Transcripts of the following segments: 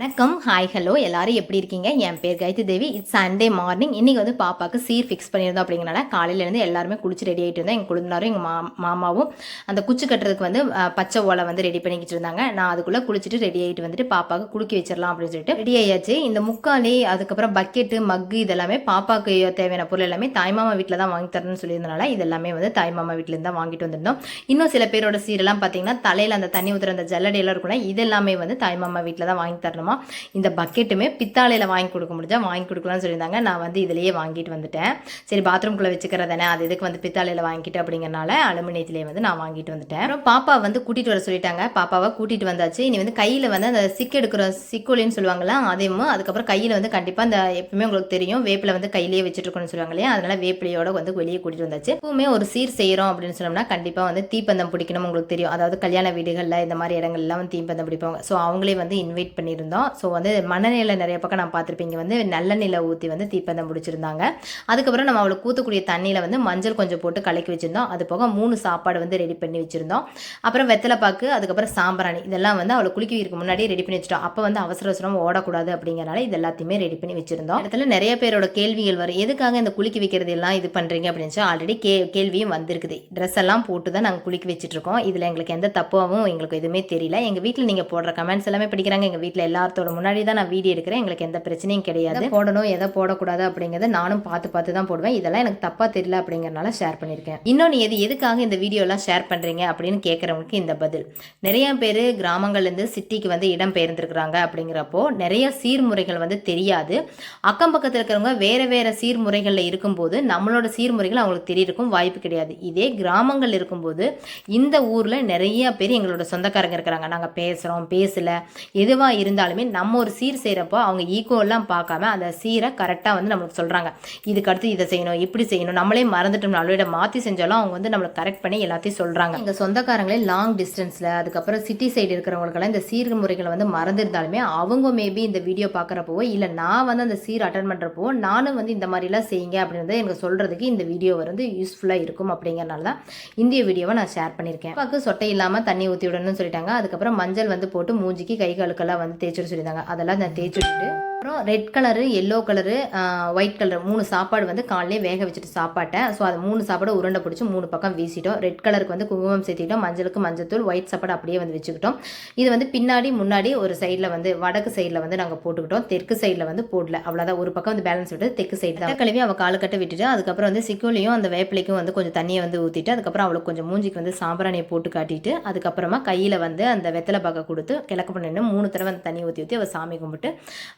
வணக்கம், hi, hello எல்லாரும் எப்படி இருக்கீங்க? என் பேர் Gayathri Devi. It's Sunday morning. இன்றைக்கி வந்து பாப்பாவுக்கு சீர் ஃபிக்ஸ் பண்ணியிருந்தோம். அப்படிங்கிறனால காலையிலேருந்து எல்லாருமே குளிச்சு ரெடி ஆகிட்டு இருந்தோம். எங்கள் குழுந்தாரும் எங்கள் மாமாவும் அந்த குச்சி கட்டுறதுக்கு வந்து பச்சை ஓலை வந்து ரெடி பண்ணிக்கிட்டு இருந்தாங்க. நான் அதுக்குள்ளே குளிச்சுட்டு ரெடி ஆகிட்டு வந்துட்டு பாப்பாவுக்கு குளிக்க வச்சிடலாம் அப்படின்னு சொல்லிட்டு ரெடி ஆயாச்சு. இந்த முக்காலி, அதுக்கப்புறம் பக்கெட்டு, மக்கு இதெல்லாமே பாப்பாவுக்கு தேவையான பொருள் எல்லாமே தாய்மாமா வீட்டில் தான் வாங்கி தரணும்னு சொல்லியிருந்தனால இதெல்லாமே வந்து தாய்மாமா வீட்டிலேருந்து தான் வாங்கிட்டு வந்திருந்தோம். இன்னும் சில பேரோட சீரெல்லாம் பார்த்தீங்கன்னா தலையில் அந்த தண்ணி ஊற்றுற அந்த ஜல்லடையெல்லாம் இருக்கும்ல, இதெல்லாமே வந்து தாய்மாமா வீட்டில் தான் வாங்கி தரணும். இந்த பக்கெட்டுமே பித்தாளையில் வாங்கி கொடுக்க முடிஞ்சா வாங்கி கொடுக்கலாம்னு சொல்லியிருந்தாங்க. நான் வந்து இதிலேயே வாங்கிட்டு வந்துட்டேன். சரி, பாத்ரூம்குள்ளே வச்சுக்கிறதானே, அது இதுக்கு வந்து பித்தாளையில் வாங்கிட்டு அப்படிங்கிறனால அலுமினியத்திலே வந்து நான் வாங்கிட்டு வந்துட்டேன். அப்புறம் பாப்பா வந்து கூட்டிகிட்டு வர சொல்லிட்டாங்க. பாப்பாவை கூட்டிகிட்டு வந்தாச்சு. இனி வந்து கையில் வந்து அந்த சிக்கு எடுக்கிற சிக்கோலின்னு சொல்லுவாங்களா, அதையும் அதுக்கப்புறம் கையில் வந்து கண்டிப்பாக அந்த எப்பவுமே உங்களுக்கு தெரியும் வேப்பிலை வந்து கையிலேயே வச்சுட்டு இருக்கணும்னு சொல்லுவாங்க இல்லையா, அதனால வேப்பிலையோட வந்து வெளியே கூட்டிகிட்டு வந்தாச்சு. எப்பவுமே ஒரு சீர் செய்கிறோம் அப்படின்னு சொன்னோம்னா கண்டிப்பாக வந்து தீப்பந்தம் பிடிக்கணும். உங்களுக்கு தெரியும், அதாவது கல்யாண வீடுகளில் இந்த மாதிரி இடங்கள்லாம் வந்து தீப்பந்தம் பிடிப்பாங்க. ஸோ அவங்களே வந்து இன்வைட் பண்ணியிருந்தோம். ஸோ வந்து மண்ணெண்ணெயில் நிறைய பக்கம் நான் பார்த்துருப்பீங்க, வந்து நல்லெண்ணெயில் ஊற்றி வந்து தீப்பந்தம் பிடிச்சிருந்தாங்க. அதுக்கப்புறம் நம்ம அவளுக்கு ஊற்றக்கூடிய தண்ணியில் வந்து மஞ்சள் கொஞ்சம் போட்டு கலக்கி வச்சுருந்தோம். அது போக 3 சாப்பாடு வந்து ரெடி பண்ணி வச்சுருந்தோம். அப்புறம் வெத்தலைப்பாக்கு, அதுக்கப்புறம் சாம்பிராணி, இதெல்லாம் வந்து அவளை குளிக்க வைக்கிறதுக்கு முன்னாடியே ரெடி பண்ணி வச்சுட்டோம். அப்போ வந்து அவசர அவசரமாக ஓடக்கூடாது அப்படிங்கிறனால இது எல்லாத்தையுமே ரெடி பண்ணி வச்சுருந்தோம். இடத்துல நிறைய பேரோட கேள்விகள் வரும், எதுக்காக இந்த குளிக்க வைக்கிறது எல்லாம் இது பண்ணுறீங்க அப்படின்னு ஆல்ரெடி கேள்வியும் வந்திருக்குது. ட்ரெஸ் எல்லாம் போட்டு தான் நாங்கள் குளிக்க வச்சுட்ருக்கோம். இதில் எங்களுக்கு எந்த தப்பாகவும் எங்களுக்கு எதுவுமே தெரியல. எங்கள் வீட்டில் நீங்கள் போடுற கமெண்ட்ஸ் எல்லாமே படிக்கிறாங்க. எங்கள் வீட்டில் எல்லாத்தோட முன்னாடி தான் நான் வீடியோ எடுக்கிறேன். எங்களுக்கு எந்த பிரச்சனையும் கிடையாது. போடணும் எதை போடக்கூடாது அப்படிங்கிறத நானும் பார்த்து தான் போடுவேன். இதெல்லாம் எனக்கு தப்பா தெரியல அப்படிங்கறனால ஷேர் பண்ணியிருக்கேன். இன்னொன்று எதுக்காக இந்த வீடியோ எல்லாம் ஷேர் பண்றீங்க அப்படின்னு கேட்கறவங்களுக்கு இந்த பதில். நிறைய பேர் கிராமங்கள்லேருந்து சிட்டிக்கு வந்து இடம் பெயர்ந்துருக்குறாங்க. அப்படிங்கிறப்போ நிறைய சீர்முறைகள் வந்து தெரியாது. அக்கம் பக்கத்தில் இருக்கிறவங்க வேற சீர்முறைகளில் இருக்கும்போது நம்மளோட சீர்முறைகள் அவங்களுக்கு தெரியிருக்கும் வாய்ப்பு கிடையாது. இதே கிராமங்கள் இருக்கும்போது இந்த ஊரில் நிறைய பேர் எங்களோட சொந்தக்காரங்க இருக்கிறாங்க. நாங்கள் பேசுகிறோம் பேசல எதுவாக இருந்தாலுமே நம்ம ஒரு சீர் செய்கிறப்போ அவங்க ஈகோலாம் பார்க்காம அந்த சீரை கரெக்டாக வந்து நம்மளுக்கு சொல்கிறாங்க. இதுக்கு அடுத்து இதை செய்யணும், இப்படி செய்யணும். நம்மளே மறந்துட்டோம், அளவிட மாற்றி செஞ்சாலும் அவங்க வந்து நம்மளுக்கு கரெக்ட் பண்ணி எல்லாத்தையும் சொல்கிறாங்க. எங்கள் சொந்தக்காரங்களே லாங் டிஸ்டன்ஸில், அதுக்கப்புறம் சிட்டி சைடு இருக்கிறவங்களுக்கெல்லாம் இந்த சீர் முறைகளை வந்து மறந்துருந்தாலுமே அவங்க மேபி இந்த வீடியோ பார்க்குறப்போ இல்லை நான் வந்து அந்த சீர் அட்டன் பண்ணுறப்போ நானும் வந்து இந்த மாதிரிலாம் செய்யுங்க அப்படின்றத எனக்கு சொல்கிறதுக்கு இந்த வீடியோ வந்து யூஸ்ஃபுல்லாக இருக்கும். அப்படிங்கிறனால தான் இந்த வீடியோவை நான் ஷேர் பண்ணியிருக்கேன். அப்பாவுக்கு சொட்டை இல்லாமல் தண்ணி ஊற்றி விடணும்னு சொல்லிட்டாங்க. அதுக்கப்புறம் மஞ்சள் வந்து போட்டு மூஞ்சிக்கு கை காலுக்கெல்லாம் வந்து தேய்ச்சிட்டு சொல்லியிருந்தாங்க. அதெல்லாம் நான் தேய்ச்சிட்டு அப்புறம் red colour, yellow colour, white colour 3 சாப்பாடு வந்து காலையிலே வேக வச்சுட்டு சாப்பாட்டை. ஸோ அது 3 சாப்பாடு உருண்டை பிடிச்சி 3 பக்கம் வீசிட்டோம். ரெட் கலருக்கு வந்து குங்குமம் சேர்த்திட்டோம், மஞ்சளுக்கு மஞ்சத்தூள், ஒயிட் சாப்பாடு அப்படியே வந்து வச்சுக்கிட்டோம். இது வந்து பின்னாடி முன்னாடி ஒரு சைடில் வந்து வடக்கு சைடில் வந்து நாங்கள் போட்டுக்கிட்டோம், தெற்கு சைடில் வந்து போடல. அவ்வளோதான், ஒரு பக்கம் வந்து பேலன்ஸ் விட்டு தெற்கு சைடு தான் கழுவி அவள் காலு கட்ட விட்டுட்டு அதுக்கப்புறம் வந்து சிக்கோலையும் அந்த வேப்பிலைக்கும் வந்து கொஞ்சம் தண்ணியை வந்து ஊற்றிட்டு அதுக்கப்புறம் அவளுக்கு கொஞ்சம் மூஞ்சிக்கு வந்து சாம்பிராணியை போட்டு காட்டிட்டு அதுக்கப்புறமா கையில் வந்து அந்த வெத்தலை பாக்க கொடுத்து கிழக்கு பண்ணிட்டு 3 தடவை அந்த தண்ணி ஊற்றி அவள் சாமி கும்பிட்டு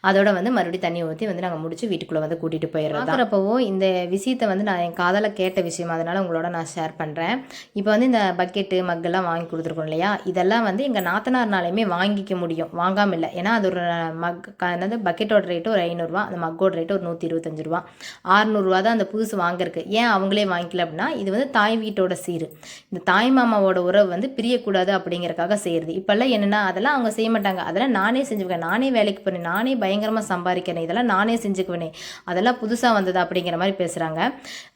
அதோட வந்து மறுபடியும் தண்ணி ஊற்றி வந்து நாங்கள் முடிச்சு வீட்டுக்குள்ளே வந்து கூட்டிகிட்டு போயிடுறோம். பார்க்குறப்போ இந்த விஷயத்தை வந்து நான் என் காதால் கேட்ட விஷயம், அதனால் உங்களோட நான் ஷேர் பண்ணுறேன். இப்போ வந்து இந்த பக்கெட்டு மக்கெல்லாம் வாங்கி கொடுத்துருக்கோம் இல்லையா, இதெல்லாம் வந்து எங்கள் நாத்தனார்னாலையுமே வாங்கிக்க முடியும், வாங்காமல் இல்லை. ஏன்னா அது ஒரு என்னது பக்கெட்டோட ரேட்டு ஒரு 500 ரூபா, அந்த மக்கோட ரேட்டு ஒரு 125 ரூபா, 600 ரூபா தான் அந்த புதுசு வாங்கிருக்கு. ஏன் அவங்களே வாங்கிக்கல அப்படின்னா இது வந்து தாய் வீட்டோட சீர், இந்த தாய் மாமாவோட உறவு வந்து பிரியக்கூடாது அப்படிங்கிறக்காக செய்கிறது. இப்போல்லாம் என்னென்னா அதெல்லாம் அவங்க செய்ய மாட்டாங்க, அதெல்லாம் நானே செஞ்சுருக்கேன், நானே வேலைக்கு போகிறேன், நானே பயங்கரமாக சம்பாதிக்கிறேன், இதெல்லாம் நானே செஞ்சுக்குவேனே, அதெல்லாம் புதுசாக வந்தது அப்படிங்கிற மாதிரி பேசுகிறாங்க.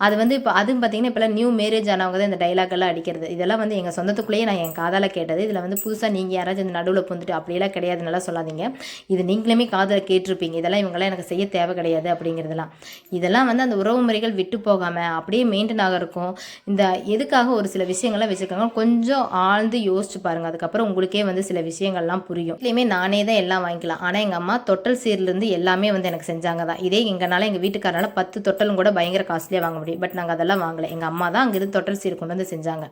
அது வந்து இப்போ அதுவும் பார்த்தீங்கன்னா இப்போலாம் நியூ மேரேஜ் ஆனவங்க தான் இந்த டைலாக் எல்லாம் அடிக்கிறது. இதெல்லாம் வந்து எங்கள் சொந்தத்துக்குள்ளேயே நான் என் காதால் கேட்டது. இதில் வந்து புதுசாக நீங்கள் யாராச்சும் இந்த நடுவில் புந்துட்டு அப்படியெல்லாம் கிடையாதுன்னெல்லாம் சொல்லாதீங்க. இது நீங்களுமே காதில் கேட்டிருப்பீங்க, இதெல்லாம் இவங்கெல்லாம் எனக்கு செய்ய தேவை கிடையாது அப்படிங்கிறதெல்லாம். இதெல்லாம் வந்து அந்த உறவு முறைகள் விட்டு போகாமல் அப்படியே மெயின்டைன் ஆக இருக்கும். இந்த எதுக்காக ஒரு சில விஷயங்கள்லாம் வச்சுருக்காங்க, கொஞ்சம் ஆழ்ந்து யோசிச்சு பாருங்கள், அதுக்கப்புறம் உங்களுக்கே வந்து சில விஷயங்கள்லாம் புரியும். இதுலேயுமே நானே தான் எல்லாம் வாங்கிக்கலாம். ஆனால் எங்கள் அம்மா தொட்டல் சீர்லேருந்து எல்லாமே வந்து எனக்கு செஞ்சாங்க தான். இதே எங்கனால எங்கள் வீட்டுக்காரனால 10 தொட்டலும் கூட பயங்கர காஸ்ட்லியாக வாங்க முடியும். பட் நாங்கள் அதெல்லாம் வாங்கலை, எங்கள் அம்மா தான் அங்கேருந்து தொட்டல் சீர் கொண்டு வந்து செஞ்சாங்க.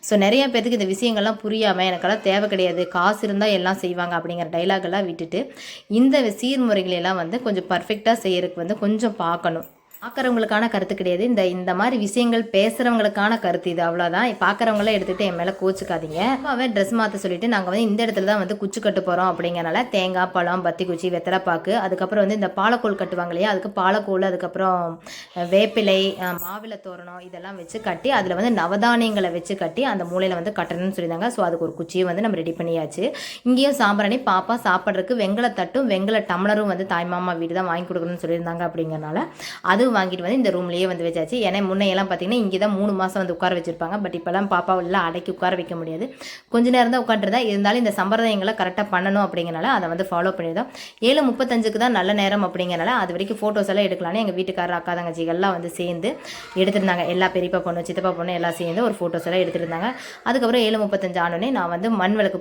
ஸோ நிறைய பேருக்கு இந்த விஷயங்கள்லாம் புரியாமல் எனக்கெல்லாம் தேவை கிடையாது, காசு இருந்தால் எல்லாம் செய்வாங்க அப்படிங்கிற டைலாகெல்லாம் விட்டுட்டு இந்த சீர்முறைகளெல்லாம் வந்து கொஞ்சம் பர்ஃபெக்டாக செய்யறதுக்கு வந்து கொஞ்சம் பார்க்கணும். பார்க்குறவங்களுக்கான கருத்து கிடையாது, இந்த மாதிரி விஷயங்கள் பேசுகிறவங்களுக்கான கருத்து இது, அவ்வளோதான். பார்க்குறவங்களாம் எடுத்துகிட்டு என் மேலே கோச்சிக்காதீங்க. அப்பாவே ட்ரெஸ் மாற்ற சொல்லிட்டு நாங்கள் வந்து இந்த இடத்துல தான் வந்து குச்சி கட்டு போகிறோம் அப்படிங்கிறனால தேங்காய், பழம், பத்தி குச்சி, வெத்தலைப்பாக்கு, அதுக்கப்புறம் வந்து இந்த பாலக்கோல் கட்டுவாங்க இல்லையா, அதுக்கு பாலக்கோல், அதுக்கப்புறம் வேப்பிலை, மாவிலை தோரணம் இதெல்லாம் வச்சு கட்டி அதில் வந்து நவதானியங்களை வச்சு கட்டி அந்த மூலையில் வந்து கட்டணும்னு சொல்லியிருந்தாங்க. ஸோ அதுக்கு ஒரு குச்சியை வந்து நம்ம ரெடி பண்ணியாச்சு. இங்கேயும் சாம்பிராணி, பாப்பா சாப்பிட்றதுக்கு வெங்கல தட்டும் வெங்கல டம்ளரும் வந்து தாய்மாமா வீடு தான் வாங்கி கொடுக்கணும்னு சொல்லியிருந்தாங்க. அப்படிங்கிறனால அது கதவு வாங்கிட்டு வந்து இந்த ரூம்லேயே வந்து வச்சாச்சு. ஏன்னா முன்னையெல்லாம் பார்த்தீங்கன்னா இங்கே தான் 3 மாதம் வந்து உட்கார வச்சிருப்பாங்க. பட் இப்போலாம் பாப்பாவெல்லாம் அடக்கி உட்கார வைக்க முடியாது. கொஞ்ச நேரம் தான் உட்காந்துருந்தா, இருந்தாலும் இந்த சம்பிரதாயங்களை கரெக்டாக பண்ணணும் அப்படிங்கிறனால அதை வந்து ஃபாலோ பண்ணியிருந்தோம். 7:35க்கு தான் நல்ல நேரம் அப்படிங்கிறனால அது வரைக்கும் ஃபோட்டோஸ் எல்லாம் எடுக்கலான்னு எங்கள் வீட்டுக்காரர் அக்கா தங்கச்சிகள்லாம் வந்து சேர்ந்து எடுத்திருந்தாங்க. எல்லா பெரியப்பா பொண்ணு சித்தப்பா பொண்ணு எல்லாம் சேர்ந்து ஒரு ஃபோட்டோஸ் எல்லாம் எடுத்துருந்தாங்க. அதுக்கப்புறம் 7:35 ஆனோடனே நான் வந்து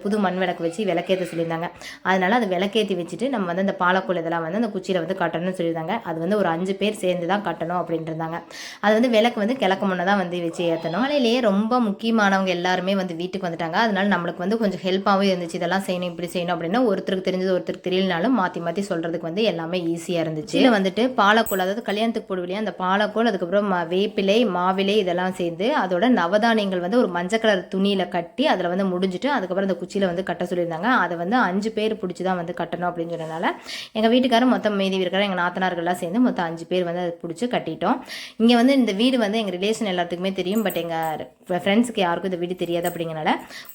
புது மண் விளக்கு வச்சு விளக்கேற்ற சொல்லியிருந்தாங்க. அதனால அது விளக்கேற்றி வச்சுட்டு நம்ம வந்து அந்த பாலக்கோல் இதெல்லாம் வந்து அந்த குச்சியில் வந்து கட்டணும்னு சொல்லியிருந்தாங்க. அது வந்து ஒரு 5 பேர் சேர்ந்து தான் கட்டணும் அப்படின்ட்டு இருந்தாங்க. அது வந்து விளக்கு வந்து கிழக்கு முன்னே தான் வந்து வச்சு ஏற்றணும். காலையிலேயே ரொம்ப முக்கியமானவங்க எல்லாருமே வந்து வீட்டுக்கு வந்துட்டாங்க. அதனால நம்மளுக்கு வந்து கொஞ்சம் ஹெல்ப்பாகவும் இருந்துச்சு. இதெல்லாம் செய்யணும் இப்படி செய்யணும் அப்படின்னா ஒருத்தருக்கு தெரிஞ்சது ஒருத்தருக்கு தெரியலனாலும் மாற்றி மாற்றி சொல்கிறதுக்கு வந்து எல்லாமே ஈஸியாக இருந்துச்சு. இதில் வந்துட்டு பாலக்கோல், அதாவது கல்யாணத்துக்கு போடுவில்லையா அந்த பாலக்கோல், அதுக்கப்புறம் வேப்பிலை மாவிலை இதெல்லாம் சேர்ந்து அதோட நவதானியங்கள் வந்து ஒரு மஞ்சள் கலர் துணியில் கட்டி அதில் வந்து முடிஞ்சிட்டு அதுக்கப்புறம் அந்த குச்சியில் வந்து கட்ட சொல்லியிருந்தாங்க. அதை வந்து 5 பேர் பிடிச்சி தான் வந்து கட்டணும் அப்படின்னு சொன்னனால எங்கள் வீட்டுக்காரர் மொத்தம் மீதி இருக்கிற எங்கள் நாத்தனார்கள்லாம் சேர்ந்து மொத்தம் 5 பேர் வந்து அதை பிடிச்சி கட்டிட்டோம். இங்கே வந்து இந்த வீடு வந்து எங்கள் ரிலேஷன் எல்லாத்துக்குமே தெரியும். பட் எங்கள் ஃப்ரெண்ட்ஸுக்கு யாருக்கும் இந்த வீடு தெரியாது அப்படிங்கிறனால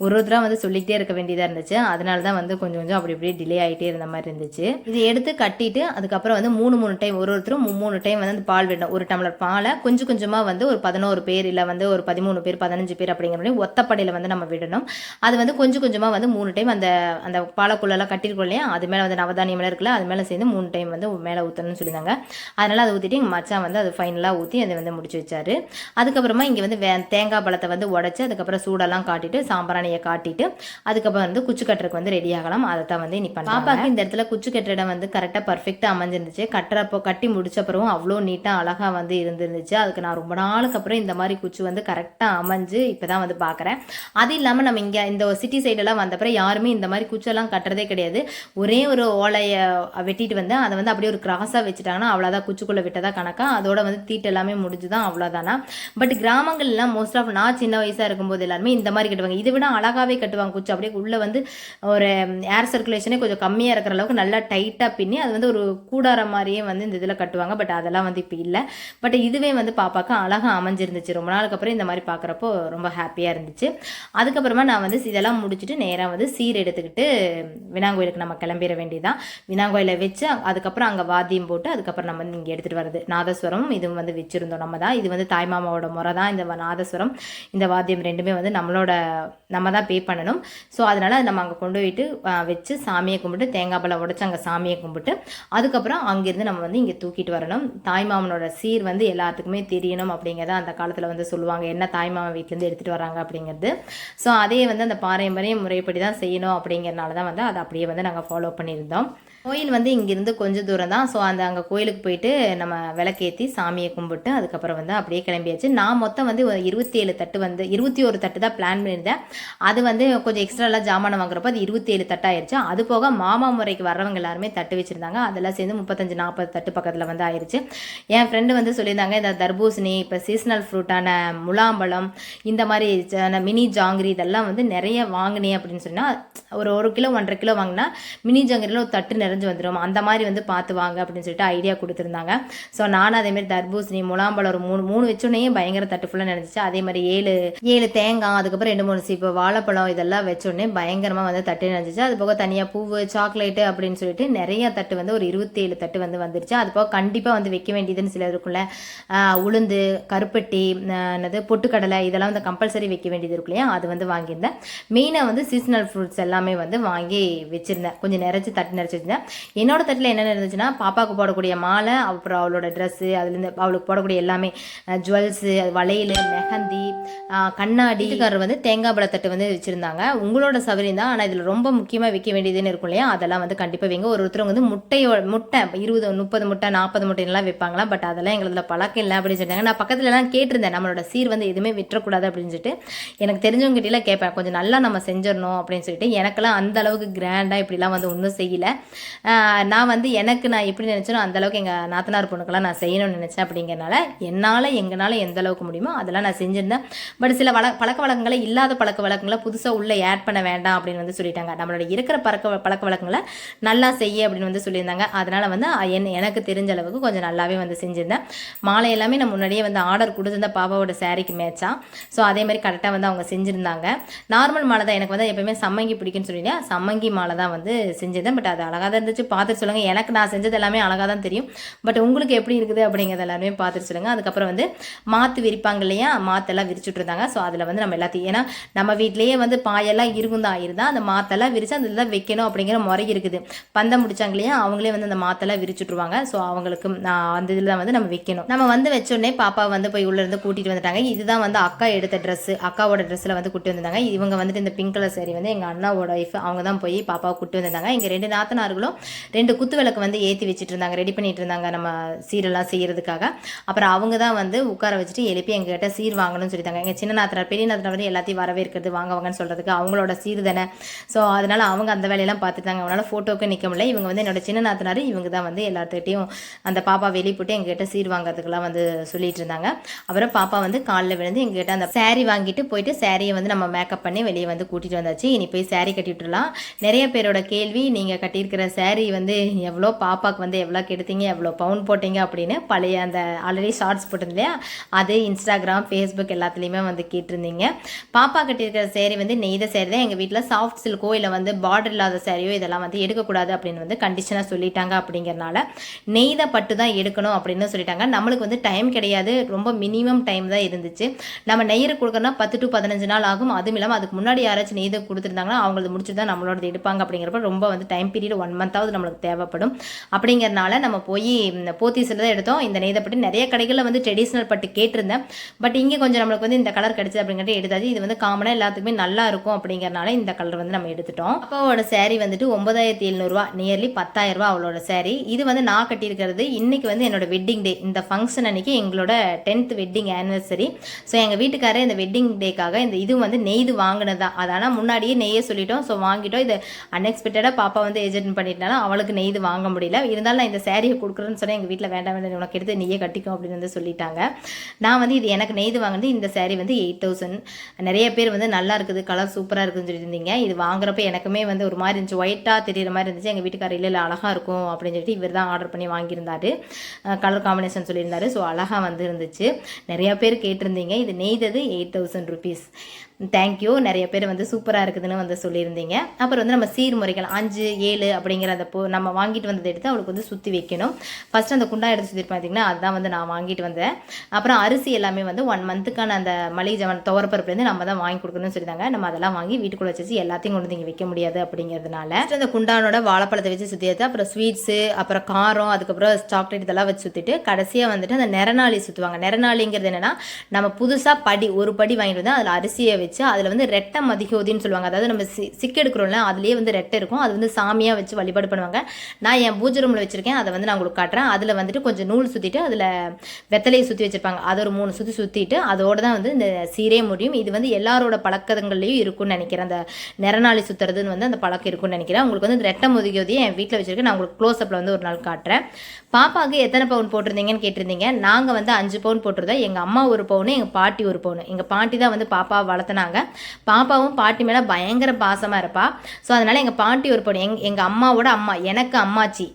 ஒருத்தராக வந்து சொல்லிகிட்டே இருக்க வேண்டியதாக இருந்துச்சு. அதனால தான் வந்து கொஞ்சம் கொஞ்சம் அப்படி இப்படி டிலே ஆகிட்டே இருந்த மாதிரி இருந்துச்சு. இது எடுத்து கட்டிட்டு அதுக்கப்புறம் வந்து 3 டைம் ஒருத்தரும் 3 டைம் வந்து அந்த பால் விடணும். ஒரு டம்ளர் பாலை கொஞ்சம் கொஞ்சமாக வந்து ஒரு 11 பேர் இல்லை வந்து ஒரு 13 பேர் 15 பேர் அப்படிங்கிற மாதிரி ஒத்தப்படையில் வந்து நம்ம விடணும். அது வந்து கொஞ்சம் கொஞ்சமாக வந்து 3 டைம் அந்த அந்த பாலக்குள்ளெல்லாம் கட்டிருக்கோம் இல்லையா, அது மேலே வந்து நவதானியம் மேலே இருக்குல்ல, அது மேலே சேர்ந்து 3 டைம் வந்து மேலே ஊற்றணும்னு சொல்லியிருந்தாங்க. அதனால் அதை ஊற்றிட்டு எங்கள் மச்சான் வந்து அது ஃபைனலாக ஊற்றி அதை வந்து முடிச்சு வச்சாரு. அதுக்கப்புறமா இங்கே வந்து தேங்காய் பழத்தை வந்து உடச்சி அதுக்கப்புறம் சூடெல்லாம் காட்டிட்டு சாம்பிராணியை காட்டிட்டு அதுக்கப்புறம் வந்து குச்சி கட்டுறதுக்கு வந்து ரெடி ஆகலாம். அதை தான் வந்து இப்போ பாப்பாக்கு இந்த இடத்துல குச்சி கட்டுற இடம் வந்து கரெக்டாக பர்ஃபெக்டாக அமைஞ்சிருந்துச்சு. கட்டுறப்போ கட்டி முடிச்சப்பறம் அவ்வளோ நீட்டாக அழகாக வந்து இருந்துருந்துச்சு. அதுக்கு நான் ரொம்ப நாளுக்கு அப்புறம் இந்த மாதிரி குச்சி வந்து கரெக்டாக அமைஞ்சு இப்போ தான் வந்து பார்க்குறேன். அது இல்லாமல் நம்ம இங்கே இந்த சிட்டி சைடெல்லாம் வந்தப்பறம் யாருமே இந்த மாதிரி குச்செல்லாம் கட்டுறதே கிடையாது. ஒரே ஒரு ஓலையை வெட்டிட்டு வந்து அதை வந்து அப்படியே ஒரு கிராஸாக வச்சுட்டாங்கன்னா அவ்வளோதான், குச்சிக்குள்ளே விட்டதா கணக்கா, அதோட வந்து தீட்டு எல்லாமே முடிஞ்சு தான் அவ்வளோதானா. பட் கிராமங்கள்லாம் மோஸ்ட் ஆஃப் நான் சின்ன வயசாக இருக்கும்போது எல்லாருமே இந்த மாதிரி கட்டுவாங்க. இதை விட அழகாகவே கட்டுவாங்க குச்சி. அப்படியே உள்ளே வந்து ஒரு ஏர் சர்க்குலேஷனே கொஞ்சம் கம்மியாக இருக்கிற அளவுக்கு நல்லா டைட்டாக பின்னி அது வந்து ஒரு கூடார மாதிரியே வந்து இந்த இதில் கட்டுவாங்க. பட் அதெல்லாம் வந்து இப்போ இல்லை. பட் இதுவே வந்து பாப்பாக்கு அழகாக அமைஞ்சிருந்துச்சு. ரொம்ப நாளுக்கு அப்புறம் இந்த மாதிரி பார்க்குறப்போ ரொம்ப ஹாப்பியாக இருந்துச்சு. அதுக்கப்புறமா நான் வந்து இதெல்லாம் முடிச்சுட்டு நேராக வந்து சீர் எடுத்துக்கிட்டு விநாயகோயிலுக்கு நம்ம கிளம்பிட வேண்டியதான். விநாயகோயிலை வச்சு அதுக்கப்புறம் அங்கே வாத்தியம் போட்டு அதுக்கப்புறம் நம்ம வந்து இங்கே எடுத்துகிட்டு வருது. நாதஸ்வரம் இதுவும் வந்து வச்சுருந்தோம் நம்ம தான். இது வந்து தாய்மாமாவோட முறை தான். இந்த நாதஸ்வரம் இந்த வாத்தியம் ரெண்டுமே வந்து நம்ம தான் பே பண்ணணும். ஸோ அதனால் நம்ம அங்கே கொண்டு போயிட்டு வச்சு சாமியை கும்பிட்டு தேங்காய் பழம் உடைச்சு அங்கே சாமியை கும்பிட்டு அதுக்கப்புறம் அங்கேருந்து நம்ம வந்து இங்கே தூக்கிட்டு வரணும். தாய்மாமனோட சீர் வந்து எல்லாத்துக்குமே தெரியணும் அப்படிங்கிறத அந்த காலத்தில் வந்து சொல்லுவாங்க, என்ன தாய்மாமன் வீட்டிலேருந்து எடுத்துகிட்டு வராங்க அப்படிங்கிறது. ஸோ அதே வந்து அந்த பாரம்பரிய முறைப்படி தான் செய்யணும் அப்படிங்கிறனால தான் வந்து அதை அப்படியே வந்து நாங்கள் ஃபாலோ பண்ணியிருந்தோம். கோயில் வந்து இங்கேருந்து கொஞ்சம் தூரம் தான். ஸோ அங்கே கோயிலுக்கு போயிட்டு நம்ம விளக்கேற்றி சாமியை கும்பிட்டு அதுக்கப்புறம் வந்து அப்படியே கிளம்பியாச்சு. நான் மொத்தம் வந்து 27 தட்டு வந்து 21 தட்டு தான் பிளான் பண்ணியிருந்தேன். அது வந்து கொஞ்சம் எக்ஸ்ட்ராலாம் ஜாமான் வாங்குறப்போ அது 27 தட்டாயிருச்சு. அது போக மாமா முறைக்கு வர்றவங்க எல்லாருமே தட்டு வச்சுருந்தாங்க. அதெல்லாம் சேர்ந்து 35-40 தட்டு பக்கத்தில் வந்து ஆயிடுச்சு. என் ஃப்ரெண்டு வந்து சொல்லியிருந்தாங்க, இந்த தர்பூசணி இப்போ சீசனல் ஃப்ரூட்டான முலாம்பழம் இந்த மாதிரி மினி ஜாங்கிரி இதெல்லாம் வந்து நிறைய வாங்கினேன் அப்படின்னு சொன்னால் ஒரு 1 கிலோ 1.5 கிலோ வாங்கினா மினி ஜாங்கிரியில் ஒரு தட்டு நிறைஞ்சு வந்துடும். அந்த மாதிரி வந்து பார்த்து வாங்க அப்படின்னு சொல்லிட்டு ஐடியா கொடுத்துருந்தாங்க. ஸோ நானும் அதேமாதிரி தர்பூசணி முலாம்பழம் ஒரு 3 வச்சோன்னே பயங்கர தட்டு ஃபுல்லாக நினைச்சிச்சு. அதே மாதிரி 7 தேங்காய் அதுக்கப்புறம் 2-3 சீப்பு வாழைப்பழம் இதெல்லாம் வச்சோடனே பயங்கரமாக வந்து தட்டு நினைச்சிச்சு. அது போக தனியாக பூவு சாக்லேட்டு அப்படின்னு சொல்லிட்டு நிறைய தட்டு வந்து ஒரு 27 தட்டு வந்து வந்துருச்சு. அது போக கண்டிப்பாக வந்து வைக்க வேண்டியதுன்னு சில இருக்குல்ல, உளுந்து கருப்பட்டி பொட்டுக்கடலை இதெல்லாம் வந்து கம்பல்சரி வைக்க வேண்டியது இருக்கு இல்லையா, அது வந்து வாங்கியிருந்தேன். மெயினாக வந்து சீசனல் ஃப்ரூட்ஸ் எல்லாமே வந்து வாங்கி வச்சுருந்தேன். கொஞ்சம் தட்டு நிறைச்சி வச்சுருந்தேன். என்னோட தட்டில் என்னென்ன இருந்துச்சுன்னா பாப்பாவுக்கு போடக்கூடிய மாலை, அப்புறம் அவளோட ட்ரெஸ்ஸு, அதுலேருந்து அவளுக்கு போடக்கூடிய எல்லாமே ஜுவல்ஸு, வளையல், மெஹந்தி, கண்ணாடி. வீட்டுக்காரர் வந்து தேங்காய் பழ தட்டு வந்து வச்சுருந்தாங்க. உங்களோட சவரியம் தான், ஆனால் இதில் ரொம்ப முக்கியமாக வைக்க வேண்டியதுன்னு இருக்கும் இல்லையா, அதெல்லாம் வந்து கண்டிப்பாக வைங்க. ஒருத்தர் வந்து முட்டை 20 30 முட்டை 40 முட்டைலாம் வைப்பாங்களா. பட் அதெல்லாம் எங்களுக்கு பழக்கம் இல்லை அப்படின்னு சொன்னாங்க. நான் பக்கத்துலலாம் கேட்டிருந்தேன், நம்மளோட சீர் வந்து எதுவுமே விட்டுறக்கூடாது அப்படின்னு சொல்லிட்டு. எனக்கு தெரிஞ்சவங்ககிட்டலாம் கேட்பேன், கொஞ்சம் நல்லா நம்ம செஞ்சிடணும் அப்படின்னு சொல்லிட்டு. எனக்கெல்லாம் அந்த அளவுக்கு கிராண்டாக இப்படிலாம் வந்து ஒன்றும் செய்யலை. நான் வந்து நான் எப்படி நினச்சேனோ அந்தளவுக்கு எங்கள் நாத்தனார் பொண்ணுக்கெல்லாம் நான் செய்யணும்னு நினச்சேன். அப்படிங்கிறனால எங்களால் எந்த அளவுக்கு முடியுமோ அதெல்லாம் நான் செஞ்சுருந்தேன். பட் சில பழக்க வழக்கங்களை இல்லாத பழக்க வழக்கங்களை புதுசாக உள்ளே ஆட் பண்ண வேண்டாம் அப்படின்னு வந்து சொல்லிட்டாங்க. நம்மளோட இருக்கிற பழக்க வழக்கங்களை நல்லா செய்ய அப்படின்னு வந்து சொல்லியிருந்தாங்க. அதனால் வந்து எனக்கு தெரிஞ்ச அளவுக்கு கொஞ்சம் நல்லாவே வந்து செஞ்சுருந்தேன். மாலை எல்லாமே நான் முன்னாடியே வந்து ஆர்டர் கொடுத்துருந்த பாப்பாவோட சாரிக்கு மேட்சா. ஸோ அதே மாதிரி கரெக்டாக வந்து அவங்க செஞ்சுருந்தாங்க. நார்மல் மாலை தான் எனக்கு வந்து எப்போயுமே சம்மங்கி பிடிக்குன்னு சொல்லிட்டேன். சம்மங்கி மாலை தான் வந்து செஞ்சிருந்தேன். பட் அது அழகாக தான் இருந்துச்சு பார்த்துட்டு சொல்லுங்கள். எனக்கு நான் செஞ்சது எல்லாமே அழகாக தான் தெரியும், பட் உங்களுக்கு எப்படி இருக்குது அப்படிங்கிறது எல்லாருமே பார்த்துட்டு சொல்லுங்கள். அதுக்கப்புறம் வந்து மாற்று விரிப்பாங்க இல்லையா, மாற்றெல்லாம் விரிச்சுட்டு இருந்தாங்க. ஸோ அதில் வந்து நம்ம எல்லாத்தையும், ஏன்னா நம்ம வீட்லேயே வந்து பாயெல்லாம் இருந்தா அந்த மாற்றெல்லாம் விரித்து அந்த இதெல்லாம் வைக்கணும் அப்படிங்கிற முறை இருக்குது. பந்தம் முடிச்சாங்க இல்லையா, அவங்களே வந்து அந்த மாற்றெல்லாம் விரிச்சுட்ருவாங்க. ஸோ அவங்களுக்கு அந்த இதில் தான் வந்து நம்ம வைக்கணும். நம்ம வந்து வச்சோடனே பாப்பா வந்து போய் உள்ளேருந்து கூட்டிகிட்டு வந்துட்டாங்க. இதுதான் வந்து அக்கா எடுத்த ட்ரெஸ்ஸு, அக்காவோட ட்ரெஸ்ஸில் வந்து கூட்டி வந்திருந்தாங்க. இவங்க வந்துட்டு இந்த பிங்க் கலர் சாரி வந்து எங்கள் அண்ணாவோட ஒய்ஃப், அவங்க தான் போய் பாப்பாவை கூட்டி வந்திருந்தாங்க. இங்கே 2 நாத்தனார்களும் 2 குத்து விளக்கு வந்து ஏற்றி வச்சுட்டு இருந்தாங்க, ரெடி பண்ணிட்டு இருந்தாங்க நம்ம சீரெல்லாம் செய்யறதுக்காக. அப்புறம் அவங்க தான் வந்து உட்கார வச்சுட்டு எழுப்பி எங்ககிட்ட சீர் வாங்கணும்னு சொல்லிட்டாங்க. எங்கள் சின்ன நாத்தனார் பெரிய நாத்தனார் வந்து எல்லாத்தையும் வரவேற்கிறது, வாங்கன்னு சொல்கிறதுக்கு அவங்களோட சீர் தானே. ஸோ அதனால அவங்க அந்த வேலையெல்லாம் பார்த்துட்டாங்க. அவங்களால ஃபோட்டோவுக்கு நிற்க முடியல. இவங்க வந்து என்னோட சின்ன நாத்தனார், இவங்க தான் வந்து எல்லாத்துக்கிட்டையும் அந்த பாப்பா வெளியே போட்டு எங்ககிட்ட சீர் வாங்குறதுக்கெல்லாம் வந்து சொல்லிட்டு இருந்தாங்க. அப்புறம் பாப்பா வந்து காலில் விழுந்து எங்ககிட்ட அந்த சாரீ வாங்கிட்டு போயிட்டு சாரியை வந்து நம்ம மேக்கப் பண்ணி வெளியே வந்து கூட்டிகிட்டு வந்தாச்சு. இனி போய் சாரீ கட்டி விட்டுலாம். நிறைய பேரோட கேள்வி, நீங்கள் கட்டியிருக்கிற சாரீ வந்து எவ்வளோ, பாப்பாவுக்கு வந்து எவ்வளோ கெடுத்தீங்க, எவ்வளோ பவுன் போட்டீங்க அப்படின்னு பழைய அந்த ஆல்ரெடி ஷார்ட்ஸ் போட்டிருந்தேன், அது இன்ஸ்டாகிராம் ஃபேஸ்புக் எல்லாத்துலேயுமே வந்து கேட்டிருந்தீங்க. பாப்பா கட்டியிருக்கிற சாரீ வந்து நெய்த சாரீ தான். எங்கள் வீட்டில் சாஃப்ட் சில்கோ இல்லை வந்து பார்டர் இல்லாத சாரியோ இதெல்லாம் வந்து எடுக்கக்கூடாது அப்படின்னு வந்து கண்டிஷனாக சொல்லிட்டாங்க. அப்படிங்கிறனால நெய்த பட்டு தான் எடுக்கணும் அப்படின்னு சொல்லிட்டாங்க. நம்மளுக்கு வந்து டைம் கிடையாது, ரொம்ப மினிமம் டைம் தான் இருந்துச்சு. நம்ம நெய்யற கொடுக்கறனா 10 to 15 நாள் ஆகும். அதுவும் இல்லாமல் அதுக்கு முன்னாடி யாராச்சும் நெய்த கொடுத்துருந்தாங்கன்னா அவங்களது முடிச்சுட்டு தான் நம்மளோட எடுப்பாங்க. அப்படிங்கிறப்ப ரொம்ப வந்து டைம் பீரியட் 1 month நம்மளுக்கு தேவைப்படும். அப்படிங்கிறனால நம்ம போய் போத்தீஸில் தான் எடுத்தோம். இந்த நெய்த பட்டு நிறைய கடைகளில் வந்து ட்ரெடிஷ்னல் பட்டு கேட்டிருந்தேன், பட் இங்கே கொஞ்சம் நம்மளுக்கு வந்து இந்த கலர் கிடைச்சது அப்படிங்கிறது எடுத்தாச்சு. இது வந்து காமனாக எல்லாத்துக்குமே நல்லா இருக்கும் அப்படிங்கிறனால இந்த கலர் வந்து நம்ம எடுத்துட்டோம். அப்பாவோட சாரீ வந்துட்டு 9700 நியர்லி 10,000 அவளோட சாரீ. இது வந்து நான் கட்டியிருக்கிறது. இன்னைக்கு வந்து என்னோட வெட்டிங் டே. இந்த ஃபங்க்ஷன் அன்னைக்கு எங்களோட 10th வெட்டிங் ஆனிவர்சரி. ஸோ எங்கள் வீட்டுக்காரர் இந்த வெட்டிங் டேக்காக இந்த இது வந்து நெய்து வாங்கினதா, அதனால் முன்னாடியே நெய்ய சொல்லிட்டோம். ஸோ வாங்கிட்டோம். இது அன்எக்ஸ்பெக்டடாக பாப்பா வந்து ஏஜென்ட் பண்ணிட்டாலும் அவளுக்கு நெய்து வாங்க முடியல. இருந்தாலும் நான் இந்த சாரியை கொடுக்குறேன்னு சொன்னேன். எங்கள் வீட்டில் வேண்டாம் உனக்கு எடுத்து நெய்யை கட்டிக்கும் அப்படின்னு வந்து சொல்லிட்டாங்க. நான் வந்து இது எனக்கு நெய்து வாங்கினது. இந்த சாரீ வந்து 8,000. நிறைய பேர் வந்து நல்லா இருக்குது, கலர் சூப்பராக இருக்குதுன்னு சொல்லியிருந்தீங்க. இது வாங்குறப்ப எனக்குமே வந்து ஒரு மாதிரி இருந்துச்சு, ஒயிட்டாக தெரியுற மாதிரி இருந்துச்சு. எங்கள் வீட்டுக்காரர் இல்லை அழகாக இருக்கும் அப்படின்னு சொல்லிட்டு இவர் தான் ஆர்டர் பண்ணி வாங்கியிருந்தாரு. கலர் காம்பினேஷன் சொல்லியிருந்தாரு. ஸோ அழகாக வந்து இருந்துச்சு. நிறையா பேர் கேட்டிருந்தீங்க. இது நெய்தது 8,000 rupees. தேங்க்யூ. நிறைய பேர் வந்து சூப்பராக இருக்குதுன்னு வந்து சொல்லியிருந்தீங்க. அப்புறம் வந்து நம்ம சீர்முறைகள் 5, 7 அப்படிங்கிற அந்த நம்ம வாங்கிட்டு வந்ததை எடுத்து அவளுக்கு வந்து சுற்றி வைக்கணும். ஃபஸ்ட்டு அந்த குண்டா எடுத்து சுற்றி பார்த்தீங்கன்னா அதுதான் வந்து நான் வாங்கிட்டு வந்தேன். அப்புறம் அரிசி எல்லாமே வந்து 1 monthக்கான அந்த மளிகை ஜாமான் துவரப்பருப்புலேருந்து நம்ம தான் வாங்கி கொடுக்கணும்னு சொல்லியிருந்தாங்க. நம்ம அதெல்லாம் வாங்கி வீட்டுக்குள்ளே வச்சு எல்லாத்தையும் கொண்டு இங்கே வைக்க முடியாது அப்படிங்கிறதுனால அந்த குண்டானோட வாழைப்பழத்தை வச்சு சுற்றி எடுத்து அப்புறம் ஸ்வீட்ஸு, அப்புறம் காரம், அதுக்கப்புறம் சாக்லேட் இதெல்லாம் வச்சு சுற்றிட்டு கடைசியாக வந்துட்டு அந்த நிறநாளி சுற்றுவாங்க. நிறநாளிங்கிறது என்னென்னா, நம்ம புதுசாக ஒரு படி வாங்கிட்டு வந்து அதில் அரிசியை வச்சு அதில் வந்து ரெட்டை மதிகோதின்னு சொல்லுவாங்க. அதாவது நம்ம சிக்கு எடுக்கிறோம்ல, அதுலேயே வந்து ரெட்டை இருக்கும். அது வந்து சாமியாக வச்சு வழிபாடு பண்ணுவாங்க. நான் என் பூஜை ரூமில் வச்சுருக்கேன், அதை வந்து நான் உங்களுக்கு காட்டுறேன். அதில் வந்துட்டு கொஞ்சம் நூல் சுற்றிட்டு அதில் வெத்தலையை சுற்றி வச்சுருப்பாங்க. அது ஒரு 3 சுற்றி சுற்றிட்டு அதோடு தான் வந்து இந்த சீரே முடியும். இது வந்து எல்லாரோட பழக்கங்கள்லையும் இருக்குன்னு நினைக்கிறேன். அந்த நிறநாளி சுற்றுறதுன்னு வந்து அந்த பழக்கம் இருக்குன்னு நினைக்கிறேன். உங்களுக்கு வந்து இந்த ரெட்டை மதிகோதியை என் வீட்டில் வச்சுருக்கேன். நான் உங்களுக்கு க்ளோஸ்அப்பில் வந்து ஒரு நாள் காட்டுறேன். பாப்பாவுக்கு எத்தனை பவுன் போட்டிருந்தீங்கன்னு கேட்டிருந்தீங்க. நாங்கள் வந்து 5 பவுன் போட்டிருந்தோம். எங்கள் அம்மா 1 பவுன், எங்கள் பாட்டி 1 பவுன். எங்கள் பாட்டி தான் வந்து பாப்பாவை வளர்த்துனாங்க. பாப்பாவும் பாட்டி மேலே பயங்கர பாசமாக இருப்பா. ஸோ அதனால் எங்கள் பாட்டி 1 பவுன், எங்கள் அம்மாவோட அம்மா, எனக்கு அம்மாச்சி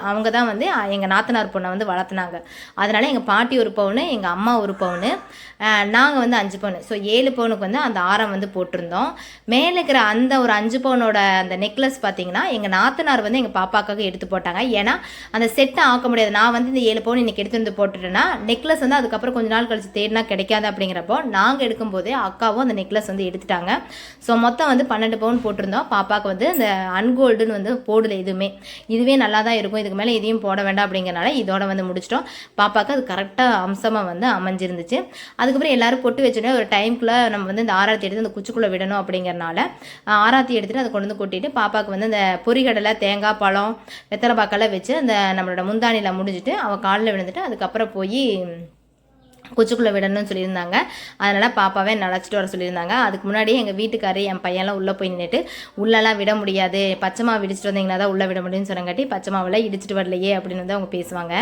அவங்க தான் வந்து எங்கள் நாத்தனார் பொண்ணை வந்து வளர்த்துனாங்க. அதனால் எங்கள் பாட்டி 1 பவுன், எங்கள் அம்மா 1 பவுன், நாங்கள் வந்து 5 பவுன். ஸோ 7 பவுனுக்கு வந்து அந்த ஆரம் வந்து போட்டிருந்தோம். மேலே இருக்கிற அந்த ஒரு 5 பவுனோட அந்த நெக்லஸ் பார்த்தீங்கன்னா எங்கள் நாத்தனார் வந்து எங்கள் பாப்பாக்காக எடுத்து போட்டாங்க. ஏன்னா அந்த செட்டை ஆக்க முடியாது. நான் வந்து இந்த 7 பவுன் இன்னைக்கு எடுத்து வந்து போட்டுட்டேன்னா நெக்லஸ் வந்து அதுக்கப்புறம் கொஞ்ச நாள் கழிச்சு தேடினா கிடைக்காது. அப்படிங்கிறப்போ நாங்கள் எடுக்கும்போதே அக்காவும் அந்த நெக்லஸ் வந்து எடுத்துட்டாங்க. ஸோ மொத்தம் வந்து 12 பவுன் போட்டிருந்தோம். பாப்பாவுக்கு வந்து இந்த அன்கோல்டுன்னு வந்து போடல எதுவுமே. இதுவே நல்லா தான் இருக்கும், இதுக்கு மேலே எதையும் போட வேண்டாம் அப்படிங்கிறனால இதோட வந்து முடிச்சிட்டோம். பாப்பாவுக்கு அது கரெக்டாக அம்சமாக வந்து அமைஞ்சிருந்துச்சு. அதுக்கப்புறம் எல்லாரும் பொட்டு வச்சுட்டு ஒரு டைமுக்குள்ளே நம்ம வந்து இந்த ஆராத்தி எடுத்து அந்த குச்சிக்குள்ளே விடணும். அப்படிங்கிறனால ஆராத்தி எடுத்துகிட்டு அதை கொண்டு வந்து கொட்டிட்டு பாப்பாவுக்கு வந்து இந்த பொரிகடலை, தேங்காய் பழம், வெத்தலை பாக்கெல்லாம் வச்சு அந்த நம்மளோட முந்தானியில் முடிஞ்சிட்டு அவள் காலில் விழுந்துட்டு அதுக்கப்புறம் போய் குச்சிக்குள்ளே விடணும்னு சொல்லியிருந்தாங்க. அதனால் பாப்பாவே நழைச்சிட்டு வர சொல்லியிருந்தாங்க. அதுக்கு முன்னாடி எங்கள் வீட்டுக்காரர் என் பையன்லாம் உள்ளே போய் நின்றுட்டு உள்ளெல்லாம் விட முடியாது, பச்சை மாவு இடிச்சிட்டு வந்தீங்கன்னா தான் உள்ளே விட முடியும்னு சொன்னங்காட்டி பச்சை மாவெல்லாம் இடிச்சிட்டு வரலையே அப்படின்னு வந்து அவங்க பேசுவாங்க.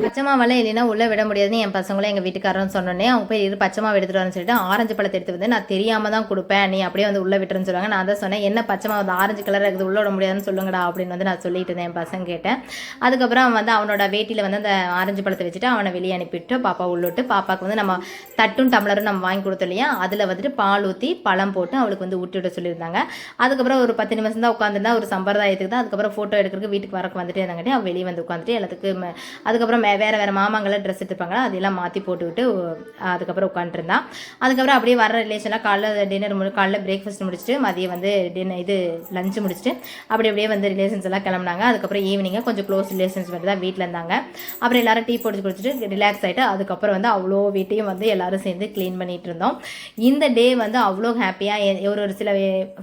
பச்சை மாவெல்லாம் இல்லைன்னா உள்ளே விட முடியாதுன்னு என் பசங்களும் எங்கள் வீட்டுக்காரரும் சொன்னோன்னே அவங்க போய் பச்சை மாவு எடுத்துகிட்டு வரேன்னு சொல்லிட்டு ஆரஞ்சு பழத்தை எடுத்து வந்து நான் தெரியாமல் தான் கொடுப்பேன், நீ அப்படியே வந்து உள்ளே விட்டுருன்னு சொல்லுவாங்க. நான் தான் சொன்னேன், என்ன பச்சை மாவு ஆரஞ்சு கலராக இருக்குது உள்ள விட முடியாதுன்னு சொல்லுங்கடா அப்படின்னு வந்து நான் சொல்லிட்டு இருந்தேன் என் பசங்க கேட்டேன். அதுக்கப்புறம் அவன் வந்து அவனோட வேட்டியில் வந்து அந்த ஆரஞ்சு பழத்தை வச்சுட்டு அவனை வெளியே அனுப்பிட்டு பாப்பா உள்ளிட்டு பாப்பாவுக்கு வந்து நம்ம தட்டும் டம்ளரும் நம்ம வாங்கி கொடுத்தோம் இல்லையா, அதில் வந்துட்டு பால் ஊற்றி பழம் போட்டு அவளுக்கு வந்து ஊட்டி விட சொல்லியிருந்தாங்க. அதுக்கப்புறம் ஒரு 10 நிமிஷம் தான் உட்காந்துருந்தா ஒரு சம்பிரதாயத்துக்கு தான். அதுக்கப்புறம் ஃபோட்டோ எடுக்கிறதுக்கு வீட்டுக்கு வரக்கு வந்துட்டு இருந்தாங்கட்டி அவள் வெளியே வந்து உட்காந்துட்டு எல்லாத்துக்கும் அதுக்கப்புறம் வேறு மாமாங்களாம் ட்ரெஸ் எடுத்துப்பாங்களா அதெல்லாம் மாற்றி போட்டுவிட்டு அதுக்கப்புறம் உட்காந்துருந்தான். அதுக்கப்புறம் அப்படியே வர ரிலேஷன்லாம் காலைல பிரேக்ஃபாஸ்ட் முடிச்சுட்டு மதியம் வந்து லஞ்சு முடிச்சுட்டு அப்படியே வந்து ரிலேஷன்ஸ் எல்லாம் கிளம்புனாங்க. அதுக்கப்புறம் ஈவினிங்காக கொஞ்சம் க்ளோஸ் ரிலேஷன்ஸ் வந்து தான் வீட்டில் இருந்தாங்க. அப்புறம் எல்லாரும் டீ போட்டு குடிச்சிட்டு ரிலாக்ஸ் ஆகிட்டு அதுக்கப்புறம் வந்து அவ்வளோ வீட்டையும் வந்து எல்லாரும் சேர்ந்து க்ளீன் பண்ணிட்டு இருந்தோம். இந்த டே வந்து அவ்வளோ ஹாப்பியாக ஒரு சில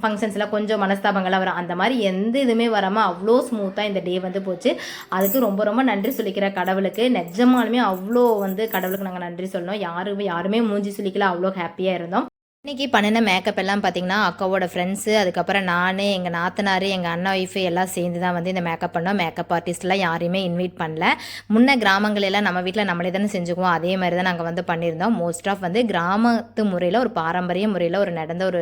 ஃபங்க்ஷன்ஸ்லாம் கொஞ்சம் மனஸ்தாபங்கள்லாம் வரும், அந்த மாதிரி எந்த இதுவுமே வராமல் அவ்வளோ ஸ்மூத்தாக இந்த டே வந்து போச்சு. அதுக்கு ரொம்ப ரொம்ப நன்றி சொல்லிக்கிற கடவுளுக்கு. நிஜமாலுமே அவ்வளோ வந்து கடவுளுக்கு நாங்கள் நன்றி சொல்லணும். யாருமே மூஞ்சி சொல்லிக்கல, அவ்வளோ ஹாப்பியாக இருந்தோம். இன்றைக்கி பண்ணின மேக்கப் எல்லாம் பார்த்திங்கன்னா அக்காவோட ஃப்ரெண்ட்ஸு, அதுக்கப்புறம் நான், எங்கள் நாத்தனார், எங்கள் அண்ணா ஒய்ஃபு எல்லாம் சேர்ந்து தான் வந்து இந்த மேக்கப் பண்ணோம். மேக்கப் ஆர்டிஸ்ட்லாம் யாரையுமே இன்வைட் பண்ணல. முன்ன கிராமங்களெல்லாம் நம்ம வீட்டில் நம்மளே தானே செஞ்சுக்குவோம், அதே மாதிரி தான் நாங்கள் வந்து பண்ணியிருந்தோம். மோஸ்ட் ஆஃப் வந்து கிராமத்து முறையில் ஒரு பாரம்பரிய முறையில் ஒரு நடந்த ஒரு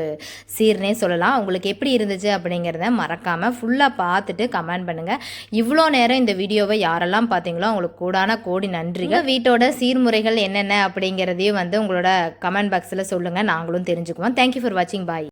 சீர்னே சொல்லலாம். உங்களுக்கு எப்படி இருந்துச்சு அப்படிங்கிறத மறக்காமல் ஃபுல்லாக பார்த்துட்டு கமெண்ட் பண்ணுங்கள். இவ்வளோ நேரம் இந்த வீடியோவை யாரெல்லாம் பார்த்தீங்களோ அவங்களுக்கு கூடான கோடி நன்றிகள். வீட்டோட சீர்முறைகள் என்னென்ன அப்படிங்கிறதையும் வந்து உங்களோட கமெண்ட் பாக்ஸில் சொல்லுங்கள், நாங்களும் தெரிஞ்சுக்குவோம். தேங்க்யூ ஃபார் வாட்சிங். பாய்.